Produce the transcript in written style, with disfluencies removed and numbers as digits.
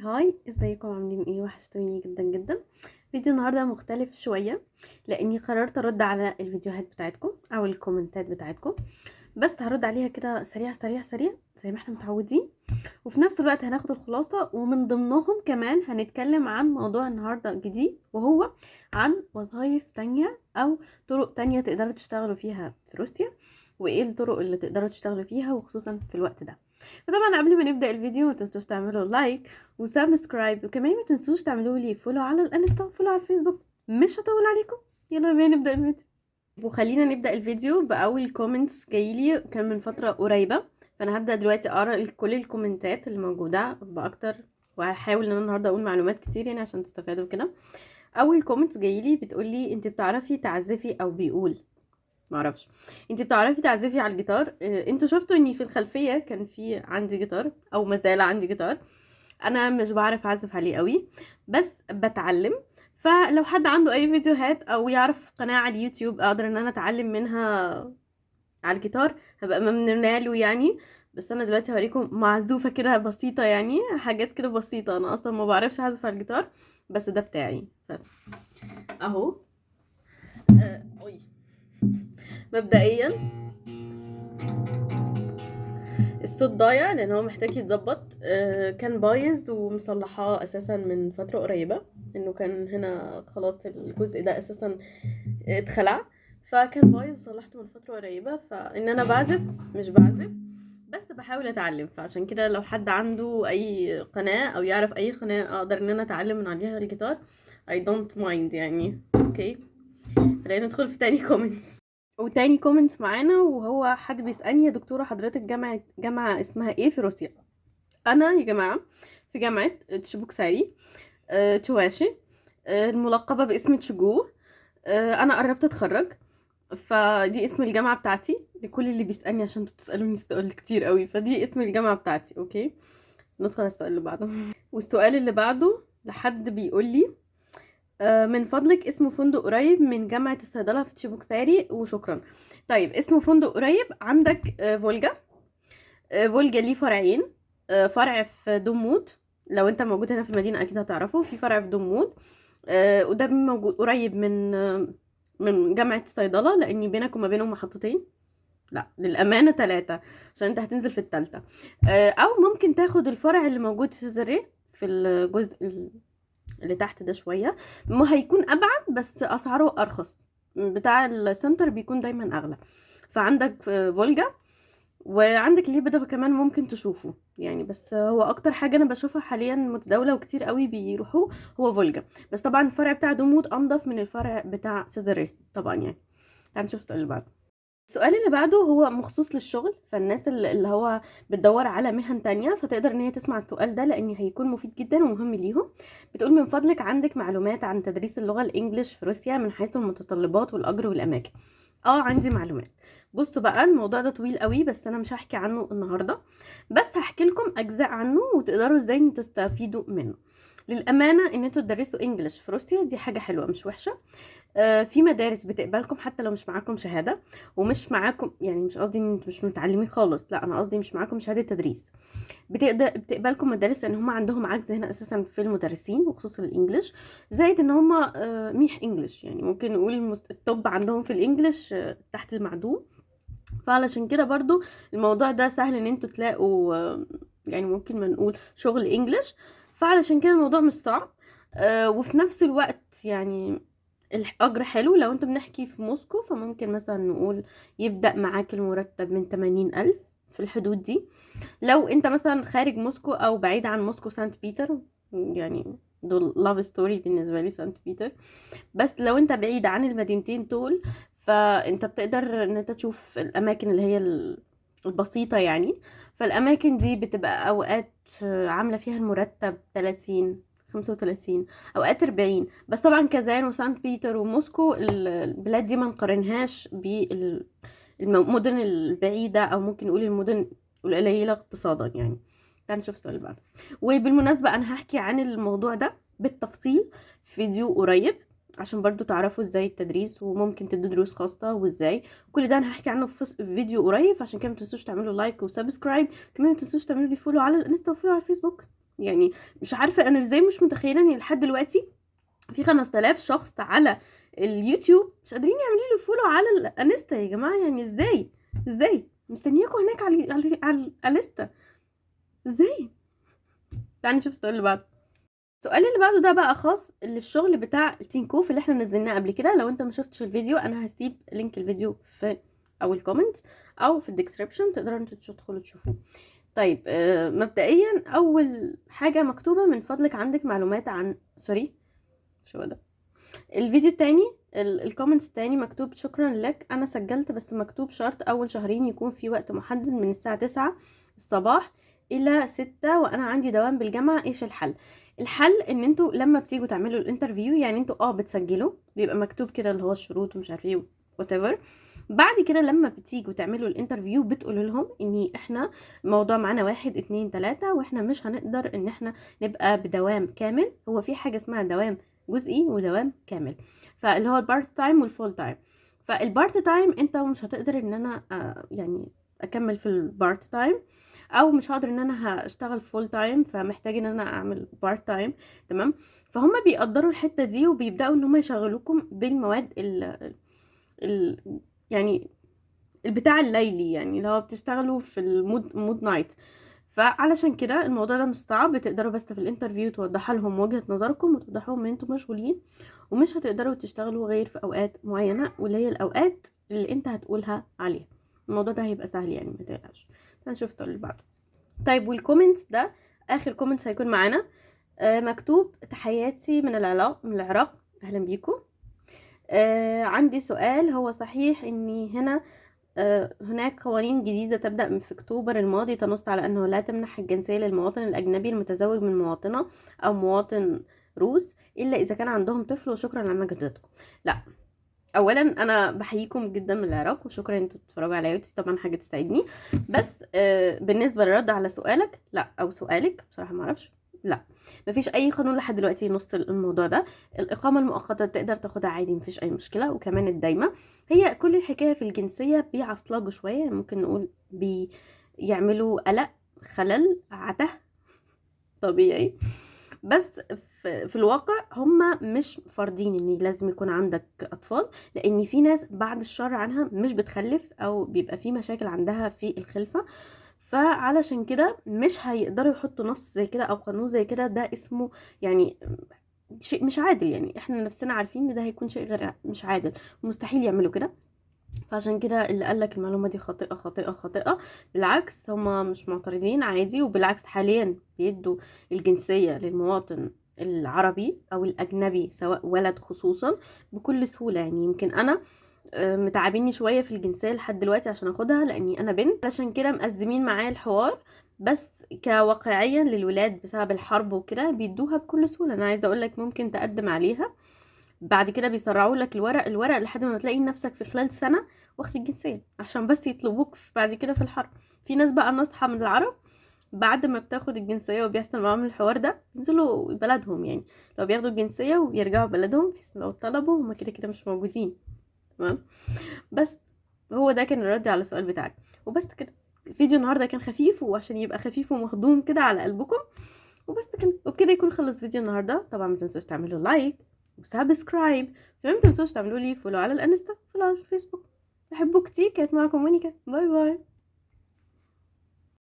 هاي، ازيكم؟ عاملين ايه؟ وحشتوني جدا جدا. فيديو النهارده مختلف شويه لاني قررت ارد على الفيديوهات بتاعتكم او الكومنتات بتاعتكم. بس هرد عليها كده سريع سريع سريع زي ما احنا متعودين، وفي نفس الوقت هناخد الخلاصه، ومن ضمنهم كمان هنتكلم عن موضوع النهارده جديد، وهو عن وظايف تانية او طرق تانية تقدروا تشتغلوا فيها في روسيا، وايه الطرق اللي تقدروا تشتغلوا فيها وخصوصا في الوقت ده. فطبعا قبل ما نبدأ الفيديو ما تنسوش تعملوا لايك وسبسكرايب، وكمان ما تنسوش تعملوا لي فولو على الانستا وفولو على الفيسبوك. مش هطول عليكم، يلا بينا نبدأ الفيديو. وخلينا نبدأ الفيديو بأول كومنتس جايلي كان من فترة قريبة، فأنا هبدأ دلوقتي أقرأ كل الكومنتات اللي موجودة بأكتر، وهحاول ان انا النهارده اقول معلومات كتير يعني عشان تستفادوا كده. اول كومنت جايلي بتقولي انت بتعرفي تعزفي، او بيقول معرفش، انت بتعرفي تعزفي على الجيتار؟ انتوا شفتوا اني في الخلفية كان في عندي جيتار، او مازال عندي جيتار. انا مش بعرف اعزف عليه قوي، بس بتعلم. فلو حد عنده اي فيديوهات او يعرف قناة على اليوتيوب اقدر ان انا اتعلم منها على الجيتار، هبقى ممنونة له يعني. بس انا دلوقتي هوريكم معزوفة كده بسيطة، يعني حاجات كده بسيطة، انا اصلا ما بعرفش اعزف على الجيتار، بس ده بتاعي بس. اهو. أوي. مبدئيا الصوت ضايع لان هو محتاج يتظبط. كان بايظ ومصلحاه اساسا من فتره قريبه، انه كان هنا خلاص الجزء ده اساسا اتخلع، فكان بايظ وصلحته من فتره قريبه. فان انا بعزف مش بعزف، بس بحاول اتعلم. فعشان كده لو حد عنده اي قناه او يعرف اي قناه اقدر ان انا اتعلم من عليها الجيتار I don't mind يعني. اوكي، خلينا ندخل في تاني كومنتس. وتاني كومنتس معانا، وهو حد بيسألني يا دكتورة حضرتك جامعة اسمها ايه في روسيا؟ انا يا جماعة في جامعة تشبوكساري، تشواشي، الملقبة باسم تشجو. انا قربت اتخرج، فدي اسم الجامعة بتاعتي لكل اللي بيسألني، عشان انتوا بتسألوني سؤال كتير قوي، فدي اسم الجامعة بتاعتي. اوكي، ندخل على السؤال اللي بعده. والسؤال اللي بعده لحد بيقول لي من فضلك اسم فندق قريب من جامعة الصيدلة في تشيبوكساري، وشكرا. طيب، اسم فندق قريب عندك فولجا. فولجا ليه فرعين، فرع في دموط. لو انت موجود هنا في المدينة اكيد هتعرفه، في فرع في دموط. وده موجود قريب من جامعة الصيدلة، لاني بينك وما بينهم محطتين، لا للأمانة 3، عشان انت هتنزل في التالتة. او ممكن تاخد الفرع اللي موجود في سيزري، في الجزء اللي تحت ده شوية، ما هيكون ابعد بس اسعاره ارخص. بتاع السنتر بيكون دايما اغلى. فعندك فولجا، وعندك ليه بدأ كمان ممكن تشوفه يعني، بس هو اكتر حاجة انا بشوفها حاليا متداولة وكتير قوي بيروحوا هو فولجا. بس طبعا الفرع بتاع دموط انضف من الفرع بتاع سيزري طبعا يعني. تعال نشوف السؤال اللي بعده. السؤال اللي بعده هو مخصوص للشغل، فالناس اللي هو بتدور على مهن تانية فتقدر ان هي تسمع السؤال ده، لان هيكون مفيد جدا ومهم ليهم. بتقول من فضلك عندك معلومات عن تدريس اللغة الانجليش في روسيا من حيث المتطلبات والاجر والاماكن؟ اه، عندي معلومات. بصوا بقى، الموضوع ده طويل قوي بس انا مش هحكي عنه النهارده، بس هحكي لكم اجزاء عنه وتقدروا ازاي تستفيدوا منه. للامانه ان انتوا تدرسوا انجليش في روسيا دي حاجه حلوه مش وحشه. في مدارس بتقبلكم حتى لو مش معاكم شهادة، ومش معاكم يعني، مش قصدي ان انتوا مش متعلمين خالص، لا انا قصدي مش معاكم شهادة تدريس. بتقبلكم مدارس ان هم عندهم عجز هنا اساسا في المدرسين وخصوصا الانجليش، زائد ان هم ميح انجليش، يعني ممكن نقول الطب عندهم في الانجليش تحت المعدوم. فعلشان كده برضو الموضوع ده سهل ان انتوا تلاقوا يعني ممكن ما نقول شغل انجليش. فعلشان كده الموضوع مش صعب. وفي نفس الوقت يعني الأجر حلو. لو انتوا بنحكي في موسكو فممكن مثلا نقول يبدأ معاك المرتب من 80,000، في الحدود دي. لو انت مثلا خارج موسكو او بعيد عن موسكو، سانت بيتر يعني دول لاف ستوري بالنسبة لي سانت بيتر. بس لو انت بعيد عن المدينتين دول فانت بتقدر ان انت تشوف الاماكن اللي هي البسيطة يعني. فالاماكن دي بتبقى اوقات عاملة فيها المرتب 30 35، اوقات 40. بس طبعا كازان وسانت بيتر وموسكو البلاد دي ما نقارنهاش بالمدن البعيدة، او ممكن نقول المدن القليلة اقتصادا يعني. تعال نشوف السؤال اللي بعده. وبالمناسبة انا هحكي عن الموضوع ده بالتفصيل في فيديو قريب، عشان برضو تعرفوا ازاي التدريس وممكن تدوا دروس خاصة وازاي. كل ده انا هحكي عنه في فيديو قريب، عشان كده متنسوش تعملوا لايك وسبسكرايب، كمان متنسوش تعملوا لي فولو على الانستا وفولو على الفيسبوك. يعني مش عارفة انا ازاي مش متخيلة ان لحد دلوقتي في 5000 شخص على اليوتيوب مش قادرين يعملوا له فولو على الانستا يا جماعة. يعني ازاي مستنياكم هناك على الانستا ازاي؟ تعالي نشوف السؤال اللي بعده. السؤال اللي بعده ده بقى خاص للشغل بتاع التينكوف اللي احنا نزلناه قبل كده. لو انت ما شفتش الفيديو انا هسيب لينك الفيديو في او الكومنت او في الديسكريبشن، تقدروا انتوا تدخلوا تشوفوه. طيب مبدئيا اول حاجه مكتوبه من فضلك عندك معلومات عن سوري شو ده الفيديو التاني. الكومنتس التاني مكتوب شكرا لك انا سجلت بس مكتوب شرط اول شهرين يكون في وقت محدد من الساعة 9 الصباح الى 6 وانا عندي دوام بالجامعة، ايش الحل؟ الحل ان انتوا لما بتيجوا تعملوا الانترفيو يعني انتوا بتسجلوا بيبقى مكتوب كده اللي هو الشروط ومش عارف ايه whatever. بعد كده لما بتيجوا تعملوا الانترفيو بتقولوا لهم ان احنا موضوع معانا 1 2 3 واحنا مش هنقدر ان احنا نبقى بدوام كامل. هو في حاجة اسمها دوام جزئي ودوام كامل، فاللي هو البارت تايم والفول تايم. فالبارت تايم انت مش هتقدر ان انا يعني اكمل في البارت تايم، او مش هقدر ان انا هشتغل فول تايم فمحتاج ان انا اعمل بارت تايم. تمام. فهم بيقدروا الحتة دي وبيبدأوا ان هم يشغلوكم بالمواد ال يعني البتاع الليلي، يعني اللي هو بتشتغلوا في مود نايت. فعلشان كده الموضوع ده مش صعب، بتقدروا بس في الانترفيو توضحوا لهم وجهة نظركم وتوضحوا لهم ان انتوا مشغولين ومش هتقدروا تشتغلوا غير في اوقات معينة، واللي هي الاوقات اللي انت هتقولها عليها. الموضوع ده هيبقى سهل يعني ما تقلقش. هنشوف السؤال اللي بعده. طيب والكومنتس ده اخر كومنتس هيكون معانا. مكتوب تحياتي من العراق اهلا بيكم. عندي سؤال، هو صحيح اني هنا هناك قوانين جديدة تبدأ من في أكتوبر الماضي تنص على أنه لا تمنح الجنسية للمواطن الأجنبي المتزوج من مواطنة أو مواطن روس إلا إذا كان عندهم طفل، وشكرا على مجهوداتكم. لا، اولا انا بحييكم جدا من العراق وشكرا ان انتوا بتتفرجوا عليا، ودي طبعا حاجه تسعدني. بس بالنسبه للرد على سؤالك لا، او سؤالك بصراحه ما اعرفش، لا مفيش اي قانون لحد دلوقتي ينص الموضوع ده. الاقامه المؤقته تقدر تاخدها عادي مفيش اي مشكله، وكمان الدايمه. هي كل الحكايه في الجنسيه بيعصلجوا شويه، ممكن نقول بيعملوا قلق خلل عته طبيعي. بس في الواقع هم مش فارضين ان لازم يكون عندك اطفال، لان في ناس بعد الشر عنها مش بتخلف او بيبقى في مشاكل عندها في الخلفة. فعلشان كده مش هيقدروا يحطوا نص زي كده او قانون زي كده، ده اسمه يعني شيء مش عادل. يعني احنا نفسنا عارفين ان ده هيكون شيء غير مش عادل، مستحيل يعملوا كده. فعشان كده اللي قالك المعلومة دي خاطئة خاطئة خاطئة. بالعكس هما مش معترضين عادي، وبالعكس حاليا بيدوا الجنسية للمواطن العربي او الاجنبي سواء ولد خصوصا بكل سهولة. يعني يمكن انا متعبيني شوية في الجنسية لحد دلوقتي عشان اخدها لاني انا بنت، عشان كده مأزمين معايا الحوار. بس كواقعيا للولاد بسبب الحرب وكده بيدوها بكل سهولة. انا عايزة اقولك ممكن تقدم عليها بعد كده بيسرعوا لك الورق لحد ما تلاقي نفسك في خلال سنة واخد الجنسية، عشان بس يطلبوك بعد كده في الحرب. في ناس بقى ناصحة من العرب بعد ما بتاخد الجنسية وبيحصل معاهم الحوار ده ينزلوا بلدهم، يعني لو بياخدوا الجنسية وبيرجعوا بلدهم بحيث لو طلبوا هما كده كده مش موجودين. تمام. بس هو ده كان الرد على السؤال بتاعك وبس كده. الفيديو النهارده كان خفيف، وعشان يبقى خفيف ومهضوم كده على قلبكم وبس كده، وبكده يكون خلص فيديو النهارده. طبعا ما تنسوش تعملوا لايك وسبسكرايب، كمان ما تنسوش تعملوا لي فولو على الانستا، فولو على الفيسبوك. بحبكم كتير، كانت معكم مونيكا، باي باي.